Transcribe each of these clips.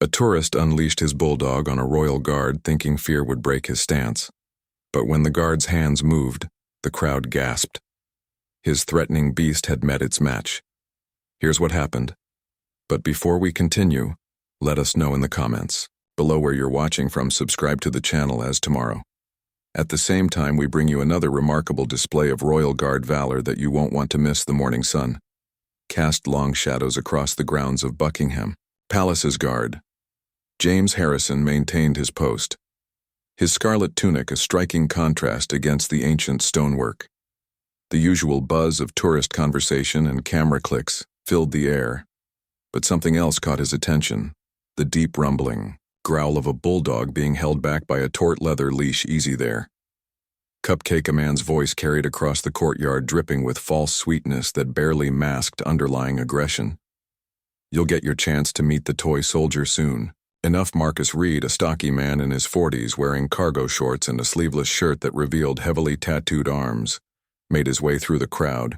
A tourist unleashed his bulldog on a royal guard thinking fear would break his stance. But when the guard's hands moved, the crowd gasped. His threatening beast had met its match. Here's what happened. But before we continue, let us know in the comments. Below where you're watching from, subscribe to the channel as tomorrow. At the same time, we bring you another remarkable display of royal guard valor that you won't want to miss. The morning sun cast long shadows across the grounds of Buckingham Palace's guard. James Harrison maintained his post, his scarlet tunic a striking contrast against the ancient stonework. The usual buzz of tourist conversation and camera clicks filled the air, but something else caught his attention: the deep rumbling growl of a bulldog being held back by a taut leather leash. Easy there. Cupcake, a man's voice carried across the courtyard, dripping with false sweetness that barely masked underlying aggression. You'll get your chance to meet the toy soldier soon. Enough. Marcus Reed, a stocky man in his 40s wearing cargo shorts and a sleeveless shirt that revealed heavily tattooed arms, made his way through the crowd,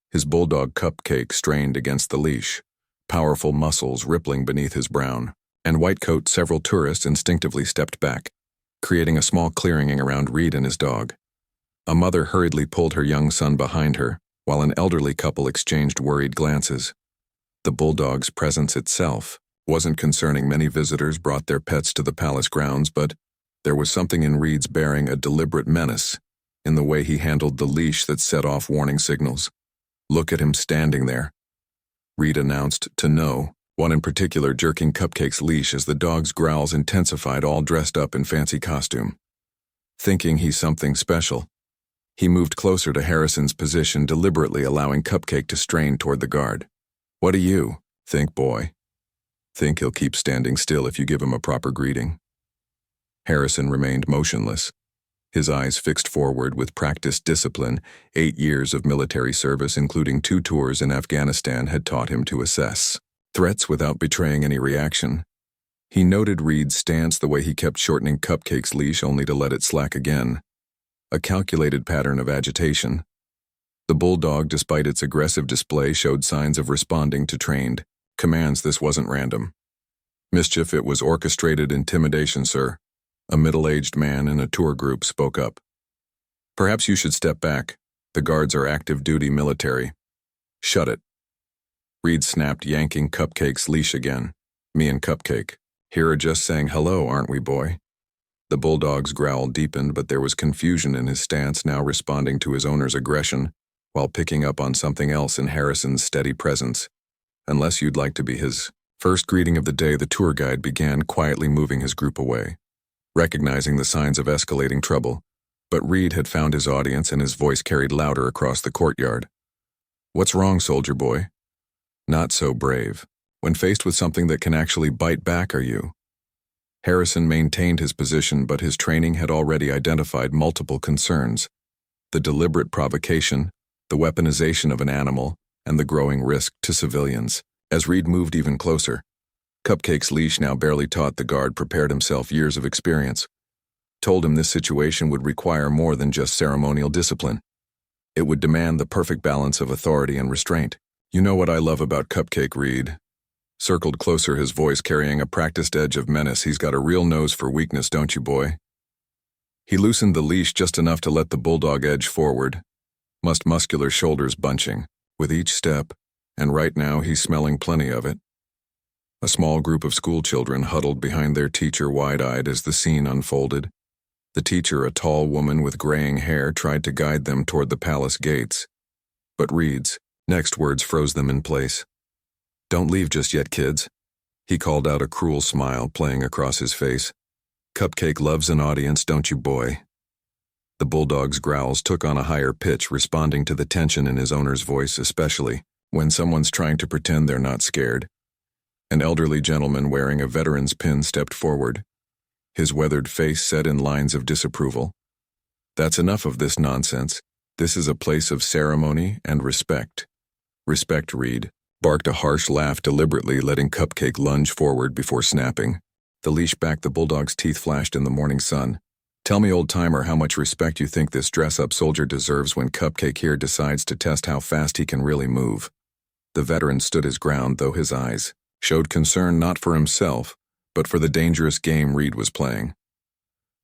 his bulldog Cupcake strained against the leash, powerful muscles rippling beneath his brown and white coat. Several tourists instinctively stepped back, creating a small clearing around Reed and his dog. A mother hurriedly pulled her young son behind her, while an elderly couple exchanged worried glances. The bulldog's presence itself wasn't concerning. Many visitors brought their pets to the palace grounds, but there was something in Reed's bearing, a deliberate menace, in the way he handled the leash that set off warning signals. Look at him standing there, Reed announced to no one in particular, jerking Cupcake's leash as the dog's growls intensified, all dressed up in fancy costume. Thinking he's something special, he moved closer to Harrison's position, deliberately allowing Cupcake to strain toward the guard. What do you think, boy? Think he'll keep standing still if you give him a proper greeting? Harrison remained motionless, his eyes fixed forward with practiced discipline. 8 years of military service, including 2 tours in Afghanistan, had taught him to assess threats without betraying any reaction. He noted Reed's stance, the way he kept shortening Cupcake's leash only to let it slack again. A calculated pattern of agitation. The bulldog, despite its aggressive display, showed signs of responding to trained commands. This wasn't random mischief, it was orchestrated intimidation, sir. A middle-aged man in a tour group spoke up. Perhaps you should step back. The guards are active-duty military. Shut it. Reed snapped, yanking Cupcake's leash again. Me and Cupcake here are just saying hello, aren't we, boy? The bulldog's growl deepened, but there was confusion in his stance, now responding to his owner's aggression, while picking up on something else in Harrison's steady presence. Unless you'd like to be his first greeting of the day, the tour guide began, quietly moving his group away, recognizing the signs of escalating trouble. But Reed had found his audience, and his voice carried louder across the courtyard. What's wrong, soldier boy? Not so brave when faced with something that can actually bite back, are you? Harrison maintained his position, but his training had already identified multiple concerns: the deliberate provocation, the weaponization of an animal, and the growing risk to civilians. As Reed moved even closer, Cupcake's leash, now barely taut, the guard prepared himself. Years of experience told him this situation would require more than just ceremonial discipline. It would demand the perfect balance of authority and restraint. You know what I love about Cupcake, Reed circled closer, his voice carrying a practiced edge of menace. He's got a real nose for weakness, don't you, boy? He loosened the leash just enough to let the bulldog edge forward, muscular shoulders bunching with each step, and right now he's smelling plenty of it. A small group of schoolchildren huddled behind their teacher, wide-eyed as the scene unfolded. The teacher, a tall woman with graying hair, tried to guide them toward the palace gates, but Reed's next words froze them in place. Don't leave just yet, kids, he called out, a cruel smile playing across his face. Cupcake loves an audience, don't you, boy? The bulldog's growls took on a higher pitch, responding to the tension in his owner's voice, especially when someone's trying to pretend they're not scared. An elderly gentleman wearing a veteran's pin stepped forward, his weathered face set in lines of disapproval. That's enough of this nonsense. This is a place of ceremony and respect. Respect, Reed barked, a harsh laugh, deliberately letting Cupcake lunge forward before snapping the leash back. The bulldog's teeth flashed in the morning sun. Tell me, old-timer, how much respect you think this dress-up soldier deserves when Cupcake here decides to test how fast he can really move. The veteran stood his ground, though his eyes showed concern not for himself, but for the dangerous game Reed was playing.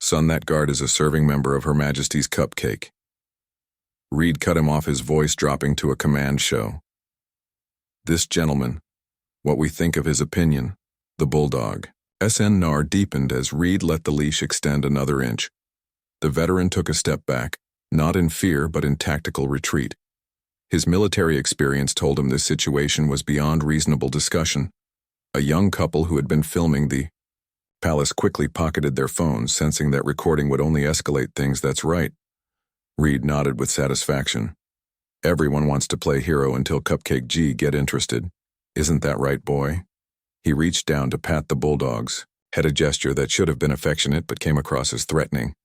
Son, that guard is a serving member of Her Majesty's Cupcake. Reed cut him off, his voice dropping to a command show. This gentleman, what we think of his opinion, the Bulldog. SNR deepened as Reed let the leash extend another inch. The veteran took a step back, not in fear but in tactical retreat. His military experience told him this situation was beyond reasonable discussion. A young couple who had been filming the palace quickly pocketed their phones, sensing that recording would only escalate things. That's right. Reed nodded with satisfaction. Everyone wants to play hero until Cupcake G get interested. Isn't that right, boy? He reached down to pat the Bulldog's head, a gesture that should have been affectionate but came across as threatening.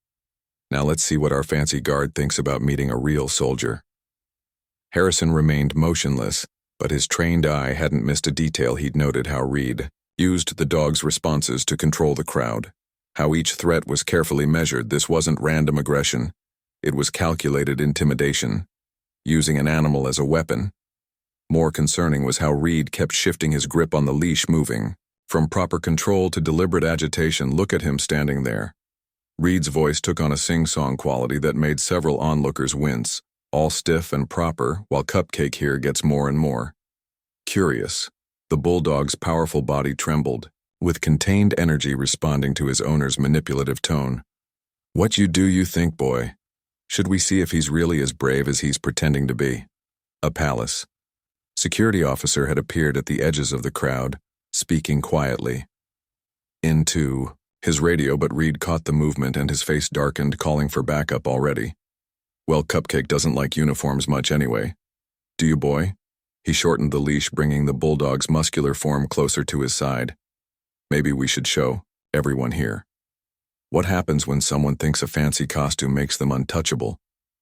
Now let's see what our fancy guard thinks about meeting a real soldier. Harrison remained motionless, but his trained eye hadn't missed a detail. He'd noted how Reed used the dog's responses to control the crowd, how each threat was carefully measured. This wasn't random aggression. It was calculated intimidation, using an animal as a weapon. More concerning was how Reed kept shifting his grip on the leash, moving from proper control to deliberate agitation. Look at him standing there. Reed's voice took on a sing-song quality that made several onlookers wince, all stiff and proper, while Cupcake here gets more and more curious. The Bulldog's powerful body trembled, with contained energy responding to his owner's manipulative tone. What you do you think, boy? Should we see if he's really as brave as he's pretending to be? A palace security officer had appeared at the edges of the crowd, speaking quietly into his radio, but Reed caught the movement and his face darkened, calling for backup already. Well, Cupcake doesn't like uniforms much anyway. Do you, boy? He shortened the leash, bringing the Bulldog's muscular form closer to his side. Maybe we should show everyone here what happens when someone thinks a fancy costume makes them untouchable.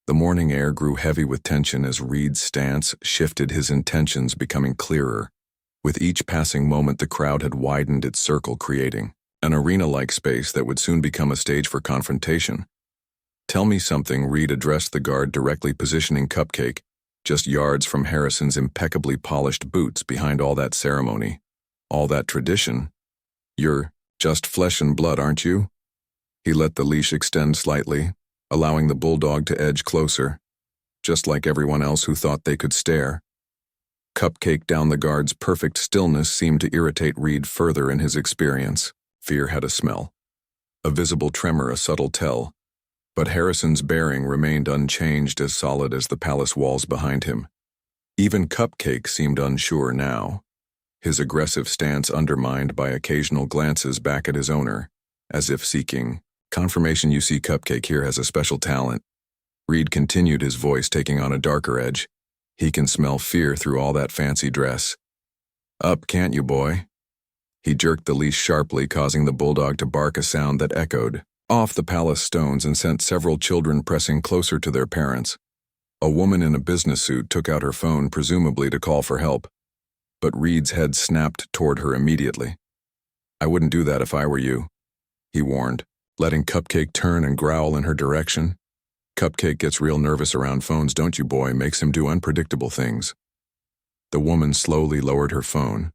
The morning air grew heavy with tension as Reed's stance shifted, his intentions becoming clearer. With each passing moment, the crowd had widened its circle, creating an arena-like space that would soon become a stage for confrontation. Tell me something, Reed addressed the guard, directly positioning Cupcake just yards from Harrison's impeccably polished boots. Behind all that ceremony, all that tradition, you're just flesh and blood, aren't you? He let the leash extend slightly, allowing the Bulldog to edge closer, just like everyone else who thought they could stare. Cupcake down the guard's perfect stillness seemed to irritate Reed further in his experience. Fear had a smell, a visible tremor, a subtle tell. But Harrison's bearing remained unchanged, as solid as the palace walls behind him. Even Cupcake seemed unsure now, his aggressive stance undermined by occasional glances back at his owner, as if seeking confirmation. You see, Cupcake here has a special talent. Reed continued, his voice taking on a darker edge. He can smell fear through all that fancy dress. Up, can't you, boy? He jerked the leash sharply, causing the Bulldog to bark, a sound that echoed off the palace stones and sent several children pressing closer to their parents. A woman in a business suit took out her phone, presumably to call for help, but Reed's head snapped toward her immediately. I wouldn't do that if I were you, he warned, letting Cupcake turn and growl in her direction. Cupcake gets real nervous around phones, don't you, boy? Makes him do unpredictable things. The woman slowly lowered her phone,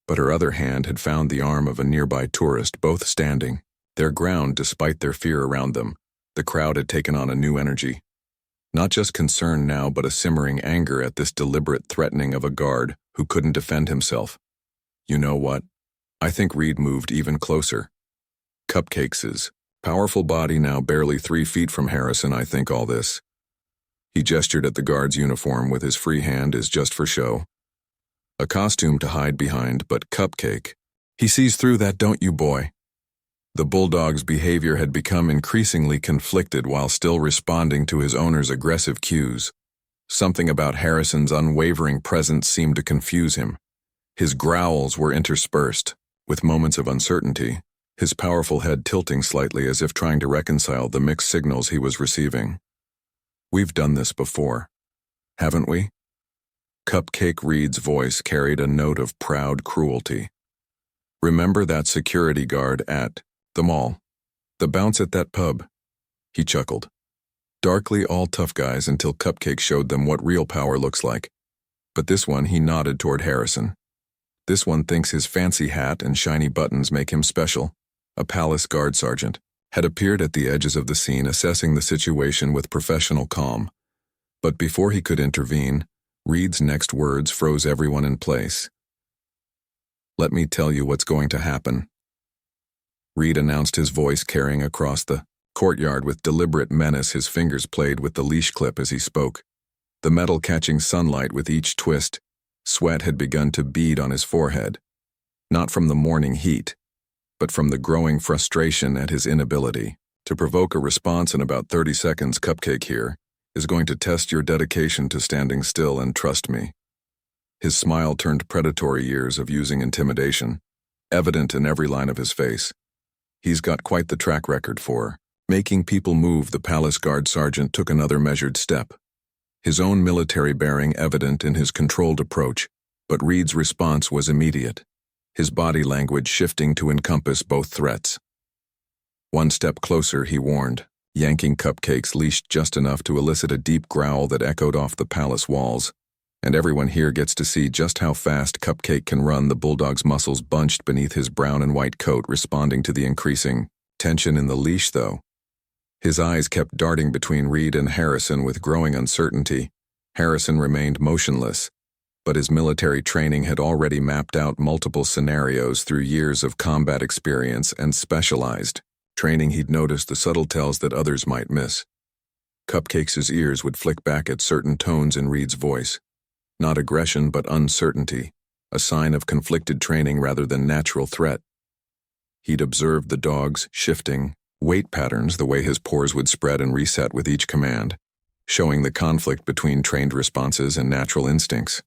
but her other hand had found the arm of a nearby tourist, both standing their ground despite their fear around them. The crowd had taken on a new energy. Not just concern now, but a simmering anger at this deliberate threatening of a guard who couldn't defend himself. You know what? I think Reed moved even closer. Cupcake's powerful body now barely 3 feet from Harrison. I think all this. He gestured at the guard's uniform with his free hand, is just for show. A costume to hide behind, but Cupcake, he sees through that, don't you, boy? The Bulldog's behavior had become increasingly conflicted while still responding to his owner's aggressive cues. Something about Harrison's unwavering presence seemed to confuse him. His growls were interspersed with moments of uncertainty, his powerful head tilting slightly as if trying to reconcile the mixed signals he was receiving. We've done this before, haven't we? Cupcake Reed's voice carried a note of proud cruelty. Remember that security guard at the mall? The bounce at that pub? He chuckled. Darkly all tough guys until Cupcake showed them what real power looks like. But this one, he nodded toward Harrison. This one thinks his fancy hat and shiny buttons make him special. A palace guard sergeant had appeared at the edges of the scene, assessing the situation with professional calm. But before he could intervene, Reed's next words froze everyone in place. "Let me tell you what's going to happen," Reed announced, his voice carrying across the courtyard with deliberate menace. His fingers played with the leash clip as he spoke, the metal catching sunlight with each twist. Sweat had begun to bead on his forehead, not from the morning heat, but from the growing frustration at his inability to provoke a response. In about 30 seconds, Cupcake here is going to test your dedication to standing still and trust me. His smile turned predatory, years of using intimidation, evident in every line of his face. He's got quite the track record for making people move. The palace guard sergeant took another measured step, his own military bearing evident in his controlled approach, but Reed's response was immediate, his body language shifting to encompass both threats. "One step closer," he warned, yanking Cupcake's leash just enough to elicit a deep growl that echoed off the palace walls. "And everyone here gets to see just how fast Cupcake can run." The Bulldog's muscles bunched beneath his brown and white coat, responding to the increasing tension in the leash, though. His eyes kept darting between Reed and Harrison with growing uncertainty. Harrison remained motionless, but his military training had already mapped out multiple scenarios through years of combat experience and specialized training. He'd noticed the subtle tells that others might miss. Cupcake's ears would flick back at certain tones in Reed's voice. Not aggression, but uncertainty, a sign of conflicted training rather than natural threat. He'd observed the dog's shifting weight patterns, the way his pores would spread and reset with each command, showing the conflict between trained responses and natural instincts.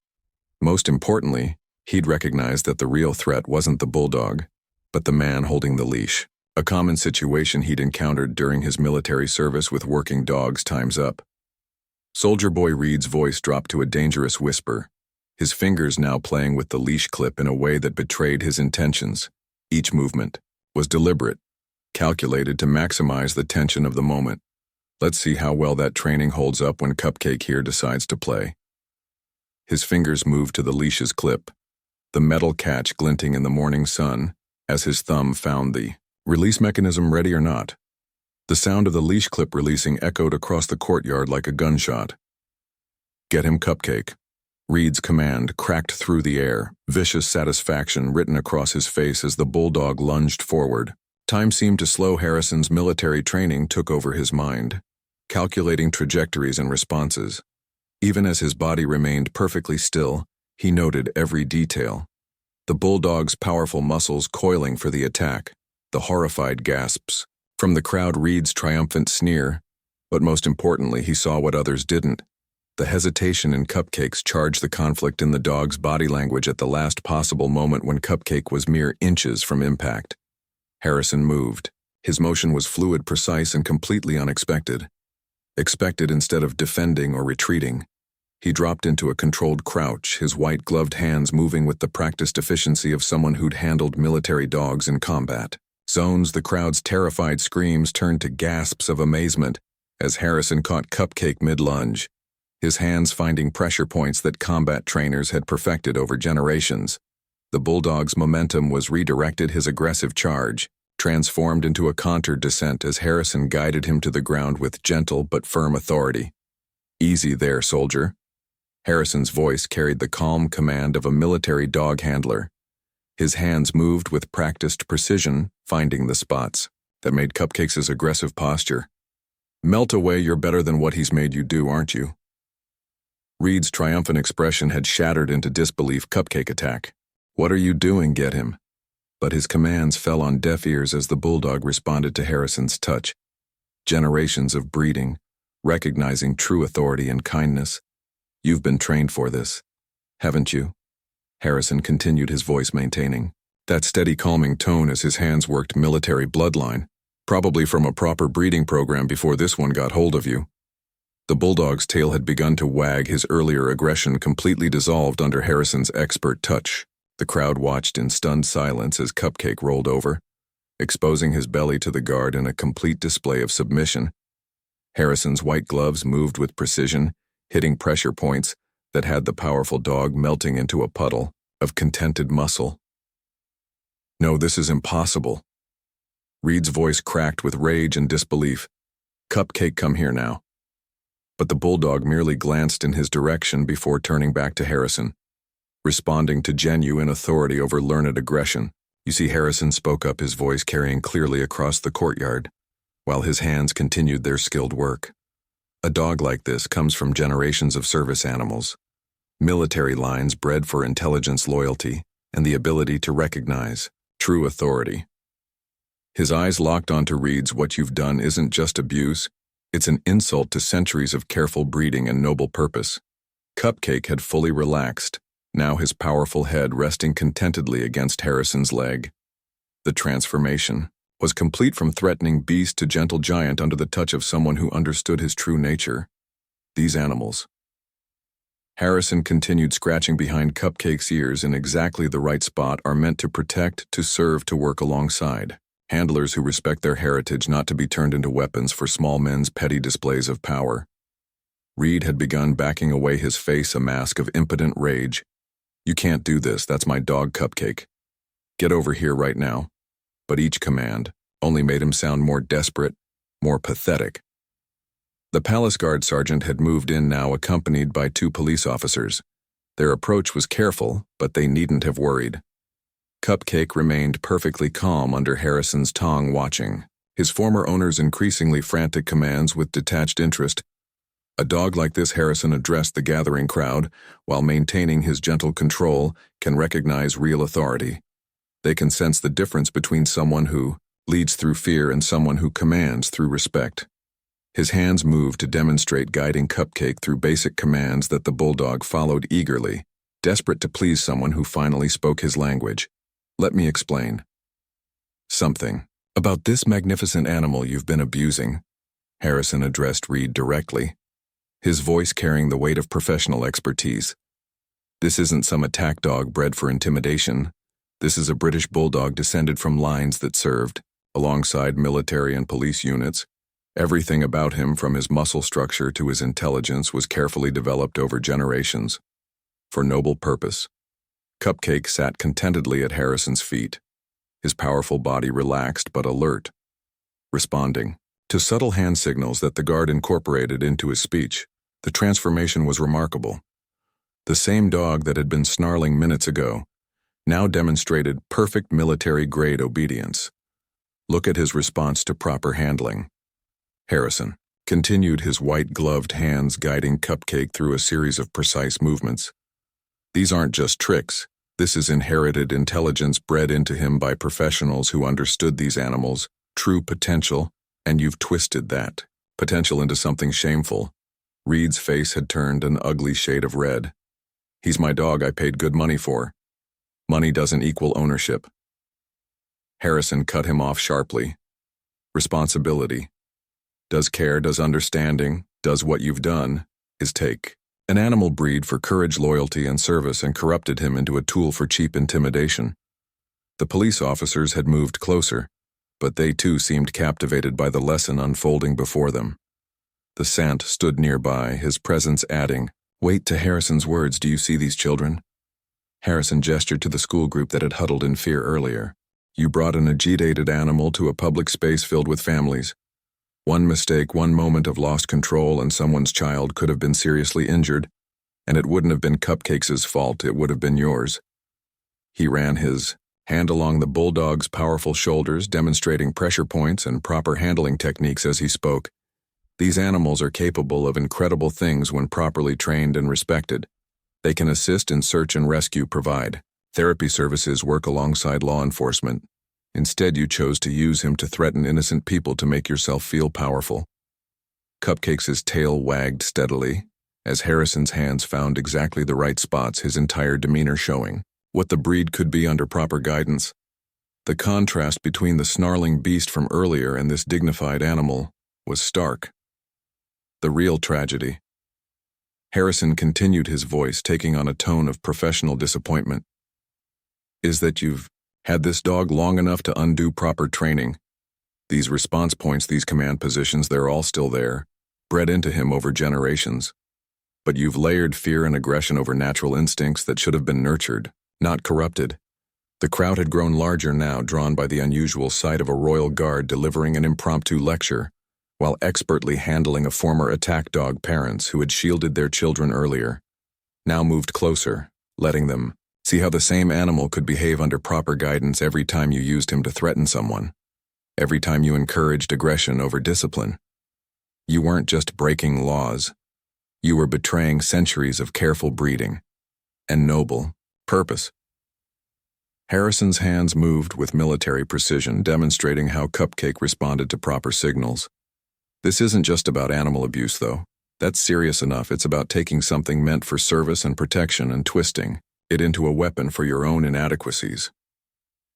Most importantly, he'd recognized that the real threat wasn't the Bulldog, but the man holding the leash, a common situation he'd encountered during his military service with working dogs. "Time's up." Soldier Boy Reed's voice dropped to a dangerous whisper, his fingers now playing with the leash clip in a way that betrayed his intentions. Each movement was deliberate, calculated to maximize the tension of the moment. "Let's see how well that training holds up when Cupcake here decides to play." His fingers moved to the leash's clip, the metal catch glinting in the morning sun, as his thumb found the release mechanism. "Ready or not?" The sound of the leash clip releasing echoed across the courtyard like a gunshot. "Get him, Cupcake." Reed's command cracked through the air, vicious satisfaction written across his face as the Bulldog lunged forward. Time seemed to slow. Harrison's military training took over his mind, calculating trajectories and responses. Even as his body remained perfectly still, he noted every detail. The Bulldog's powerful muscles coiling for the attack, the horrified gasps from the crowd, Reed's triumphant sneer, but most importantly, he saw what others didn't. The hesitation in Cupcake's charge, the conflict in the dog's body language at the last possible moment when Cupcake was mere inches from impact. Harrison moved. His motion was fluid, precise, and completely unexpected. Expected instead of defending or retreating. He dropped into a controlled crouch, his white gloved hands moving with the practiced efficiency of someone who'd handled military dogs in combat zones. The crowd's terrified screams turned to gasps of amazement as Harrison caught Cupcake mid-lunge, his hands finding pressure points that combat trainers had perfected over generations. The Bulldog's momentum was redirected, his aggressive charge transformed into a contoured descent as Harrison guided him to the ground with gentle but firm authority. "Easy there, soldier." Harrison's voice carried the calm command of a military dog handler. His hands moved with practiced precision, finding the spots that made Cupcake's aggressive posture. "Melt away, you're better than what he's made you do, aren't you?" Reed's triumphant expression had shattered into disbelief. "Cupcake attack. What are you doing? Get him." But his commands fell on deaf ears as the Bulldog responded to Harrison's touch. Generations of breeding, recognizing true authority and kindness. "You've been trained for this, haven't you?" Harrison continued, his voice maintaining that steady, calming tone as his hands worked military bloodline, probably from a proper breeding program before this one got hold of you. The Bulldog's tail had begun to wag, his earlier aggression completely dissolved under Harrison's expert touch. The crowd watched in stunned silence as Cupcake rolled over, exposing his belly to the guard in a complete display of submission. Harrison's white gloves moved with precision, hitting pressure points that had the powerful dog melting into a puddle. of contented muscle. No, this is impossible. Reed's voice cracked with rage and disbelief. Cupcake, come here now. But the bulldog merely glanced in his direction before turning back to Harrison, responding to genuine authority over learned aggression. You see, Harrison spoke up, his voice carrying clearly across the courtyard, while his hands continued their skilled work. A dog like this comes from generations of service animals, military lines bred for intelligence, loyalty, and the ability to recognize true authority. His eyes locked onto Reed's. What you've done isn't just abuse, it's an insult to centuries of careful breeding and noble purpose. Cupcake had fully relaxed, now his powerful head resting contentedly against Harrison's leg. The transformation was complete, from threatening beast to gentle giant under the touch of someone who understood his true nature. These animals. Harrison continued, scratching behind Cupcake's ears in exactly the right spot, are meant to protect, to serve, to work alongside. Handlers who respect their heritage, not to be turned into weapons for small men's petty displays of power. Reed had begun backing away, his face a mask of impotent rage. You can't do this, that's my dog Cupcake. Get over here right now. But each command only made him sound more desperate, more pathetic. The palace guard sergeant had moved in now, accompanied by 2 police officers. Their approach was careful, but they needn't have worried. Cupcake remained perfectly calm under Harrison's tongue, watching his former owner's increasingly frantic commands with detached interest. A dog like this, Harrison addressed the gathering crowd, while maintaining his gentle control, can recognize real authority. They can sense the difference between someone who leads through fear and someone who commands through respect. His hands moved to demonstrate, guiding Cupcake through basic commands that the bulldog followed eagerly, desperate to please someone who finally spoke his language. Let me explain something about this magnificent animal you've been abusing. Harrison addressed Reed directly, his voice carrying the weight of professional expertise. This isn't some attack dog bred for intimidation. This is a British bulldog descended from lines that served alongside military and police units. Everything about him, from his muscle structure to his intelligence, was carefully developed over generations for noble purpose. Cupcake sat contentedly at Harrison's feet, his powerful body relaxed but alert, responding to subtle hand signals that the guard incorporated into his speech. The transformation was remarkable. The same dog that had been snarling minutes ago now demonstrated perfect military-grade obedience. Look at his response to proper handling. Harrison continued, his white-gloved hands guiding Cupcake through a series of precise movements. These aren't just tricks. This is inherited intelligence bred into him by professionals who understood these animals' true potential, and you've twisted that potential into something shameful. Reed's face had turned an ugly shade of red. He's my dog I paid good money for. Money doesn't equal ownership. Harrison cut him off sharply. Responsibility does care, does understanding, does what you've done, is take an animal breed for courage, loyalty, and service, and corrupted him into a tool for cheap intimidation. The police officers had moved closer, but they too seemed captivated by the lesson unfolding before them. The Sant stood nearby, his presence adding weight to Harrison's words. Do you see these children? Harrison gestured to the school group that had huddled in fear earlier. You brought an agitated animal to a public space filled with families. One mistake, one moment of lost control, and someone's child could have been seriously injured, and it wouldn't have been Cupcake's fault, it would have been yours. He ran his hand along the bulldog's powerful shoulders, demonstrating pressure points and proper handling techniques as he spoke. These animals are capable of incredible things when properly trained and respected. They can assist in search and rescue, provide therapy services, work alongside law enforcement. Instead, you chose to use him to threaten innocent people to make yourself feel powerful. Cupcake's tail wagged steadily, as Harrison's hands found exactly the right spots, his entire demeanor showing what the breed could be under proper guidance. The contrast between the snarling beast from earlier and this dignified animal was stark. The real tragedy. Harrison continued, his voice taking on a tone of professional disappointment, is that you've had this dog long enough to undo proper training. These response points, these command positions, they're all still there, bred into him over generations. But you've layered fear and aggression over natural instincts that should have been nurtured, not corrupted. The crowd had grown larger now, drawn by the unusual sight of a royal guard delivering an impromptu lecture, while expertly handling a former attack dog. Parents who had shielded their children earlier now moved closer, letting them see how the same animal could behave under proper guidance every time you used him to threaten someone, every time you encouraged aggression over discipline. You weren't just breaking laws. You were betraying centuries of careful breeding and noble purpose. Harrison's hands moved with military precision, demonstrating how Cupcake responded to proper signals. This isn't just about animal abuse, though. That's serious enough. It's about taking something meant for service and protection and twisting it into a weapon for your own inadequacies.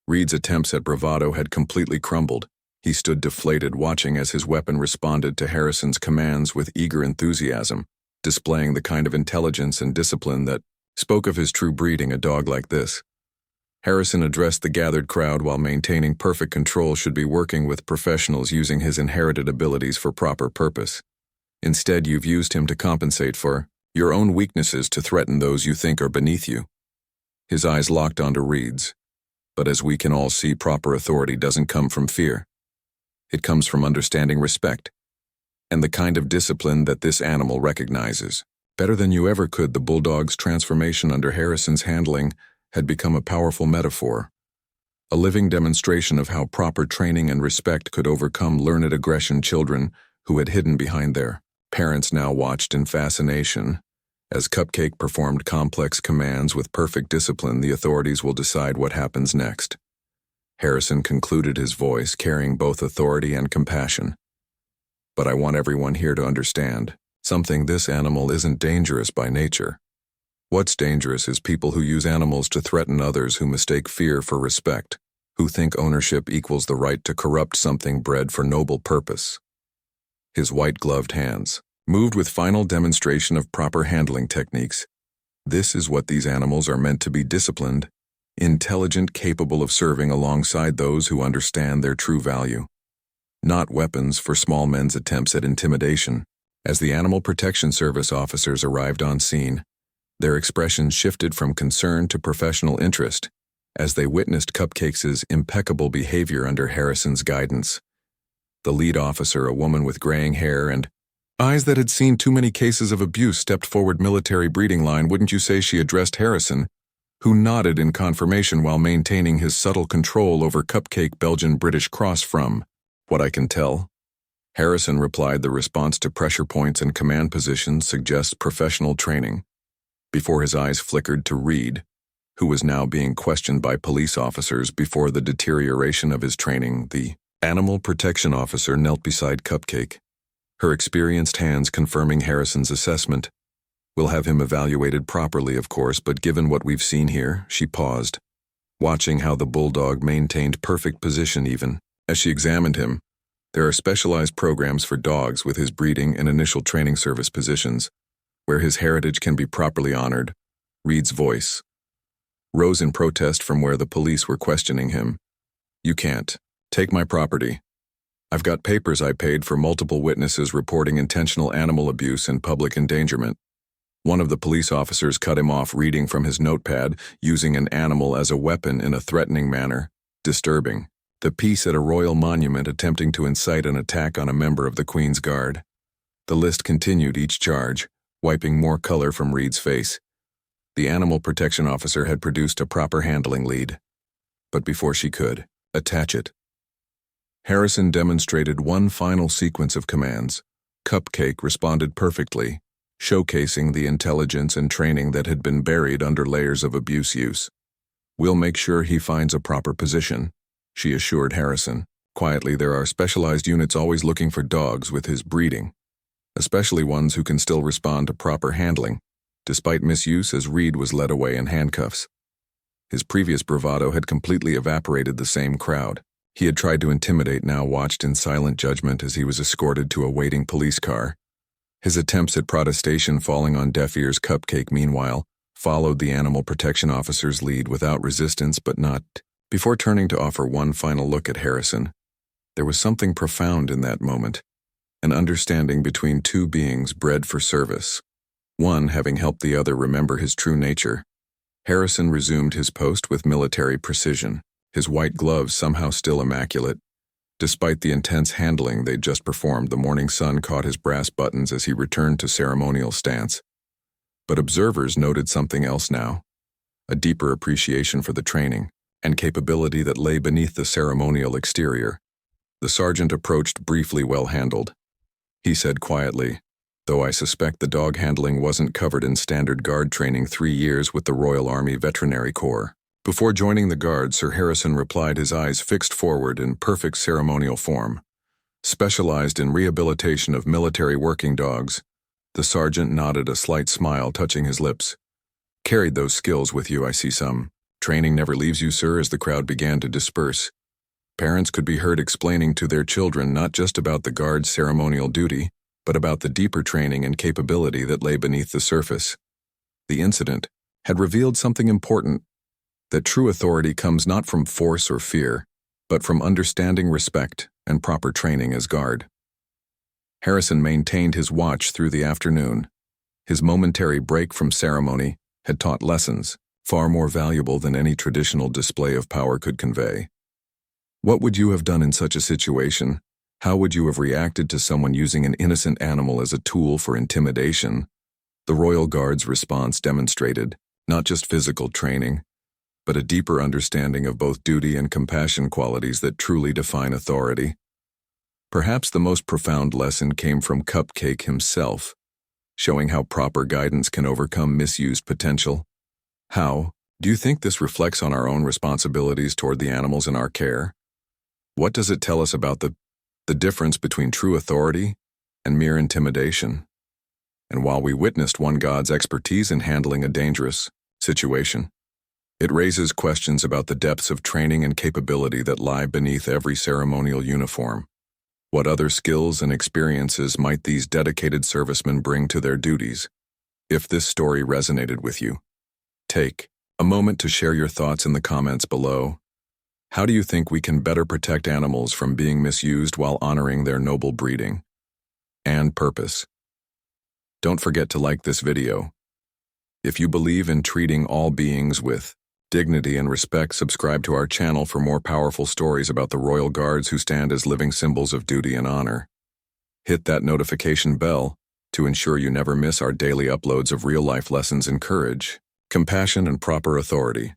Reed's attempts at bravado had completely crumbled. He stood deflated, watching as his weapon responded to Harrison's commands with eager enthusiasm, displaying the kind of intelligence and discipline that spoke of his true breeding. A dog like this, Harrison addressed the gathered crowd while maintaining perfect control, should be working with professionals using his inherited abilities for proper purpose. Instead, you've used him to compensate for your own weaknesses, to threaten those you think are beneath you. His eyes locked onto Reed's. But as we can all see, proper authority doesn't come from fear. It comes from understanding respect and the kind of discipline that this animal recognizes. Better than you ever could, the Bulldog's transformation under Harrison's handling had become a powerful metaphor, a living demonstration of how proper training and respect could overcome learned aggression. Children who had hidden behind their parents now watched in fascination. As Cupcake performed complex commands with perfect discipline, the authorities will decide what happens next. Harrison concluded, his voice carrying both authority and compassion. But I want everyone here to understand something. This animal isn't dangerous by nature. What's dangerous is people who use animals to threaten others, who mistake fear for respect, who think ownership equals the right to corrupt something bred for noble purpose. His white-gloved hands moved with final demonstration of proper handling techniques. This is what these animals are meant to be: disciplined, intelligent, capable of serving alongside those who understand their true value. Not weapons for small men's attempts at intimidation. As the Animal Protection Service officers arrived on scene, their expressions shifted from concern to professional interest as they witnessed Cupcake's impeccable behavior under Harrison's guidance. The lead officer, a woman with graying hair and eyes that had seen too many cases of abuse, stepped forward. Military breeding line, wouldn't you say? She addressed Harrison, who nodded in confirmation while maintaining his subtle control over Cupcake. Belgian British Cross, from what I can tell. Harrison replied, the response to pressure points and command positions suggests professional training. Before his eyes flickered to Reed, who was now being questioned by police officers before the deterioration of his training. The animal protection officer knelt beside Cupcake, her experienced hands confirming Harrison's assessment. We'll have him evaluated properly, of course, but given what we've seen here. She paused, watching how the Bulldog maintained perfect position even as she examined him. There are specialized programs for dogs with his breeding and initial training service positions, where his heritage can be properly honored. Reed's voice rose in protest from where the police were questioning him. You can't take my property. I've got papers I paid for, multiple witnesses reporting intentional animal abuse and public endangerment. One of the police officers cut him off, reading from his notepad, using an animal as a weapon in a threatening manner. Disturbing. The piece at a royal monument, attempting to incite an attack on a member of the Queen's Guard. The list continued, each charge wiping more color from Reed's face. The animal protection officer had produced a proper handling lead, but before she could attach it, Harrison demonstrated one final sequence of commands. Cupcake responded perfectly, showcasing the intelligence and training that had been buried under layers of abuse use. We'll make sure he finds a proper position, she assured Harrison. Quietly, there are specialized units always looking for dogs with his breeding, especially ones who can still respond to proper handling, despite misuse, as Reed was led away in handcuffs. His previous bravado had completely evaporated. The same crowd he had tried to intimidate now watched in silent judgment as he was escorted to a waiting police car. His attempts at protestation falling on deaf ears. Cupcake, meanwhile, followed the animal protection officer's lead without resistance, but not before turning to offer one final look at Harrison. There was something profound in that moment, an understanding between two beings bred for service, one having helped the other remember his true nature. Harrison resumed his post with military precision, his white gloves somehow still immaculate. Despite the intense handling they'd just performed, the morning sun caught his brass buttons as he returned to ceremonial stance. But observers noted something else now, a deeper appreciation for the training and capability that lay beneath the ceremonial exterior. The sergeant approached briefly, well handled. He said quietly, though I suspect the dog handling wasn't covered in standard guard training 3 years with the Royal Army Veterinary Corps. Before joining the guard, Sir Harrison replied, his eyes fixed forward in perfect ceremonial form. Specialized in rehabilitation of military working dogs. The sergeant nodded, a slight smile touching his lips. Carried those skills with you, I see some. Training never leaves you, sir. As the crowd began to disperse, parents could be heard explaining to their children not just about the guard's ceremonial duty, but about the deeper training and capability that lay beneath the surface. The incident had revealed something important, that true authority comes not from force or fear, but from understanding, respect, and proper training as guard. Harrison maintained his watch through the afternoon. His momentary break from ceremony had taught lessons far more valuable than any traditional display of power could convey. What would you have done in such a situation? How would you have reacted to someone using an innocent animal as a tool for intimidation? The Royal Guard's response demonstrated not just physical training, but a deeper understanding of both duty and compassion, qualities that truly define authority. Perhaps the most profound lesson came from Cupcake himself, showing how proper guidance can overcome misused potential. How do you think this reflects on our own responsibilities toward the animals in our care? What does it tell us about the difference between true authority and mere intimidation? And while we witnessed one God's expertise in handling a dangerous situation, it raises questions about the depths of training and capability that lie beneath every ceremonial uniform. What other skills and experiences might these dedicated servicemen bring to their duties? If this story resonated with you, take a moment to share your thoughts in the comments below. How do you think we can better protect animals from being misused while honoring their noble breeding and purpose? Don't forget to like this video. If you believe in treating all beings with dignity and respect, subscribe to our channel for more powerful stories about the Royal Guards who stand as living symbols of duty and honor. Hit that notification bell to ensure you never miss our daily uploads of real-life lessons in courage, compassion, and proper authority.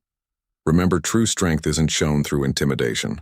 Remember, true strength isn't shown through intimidation.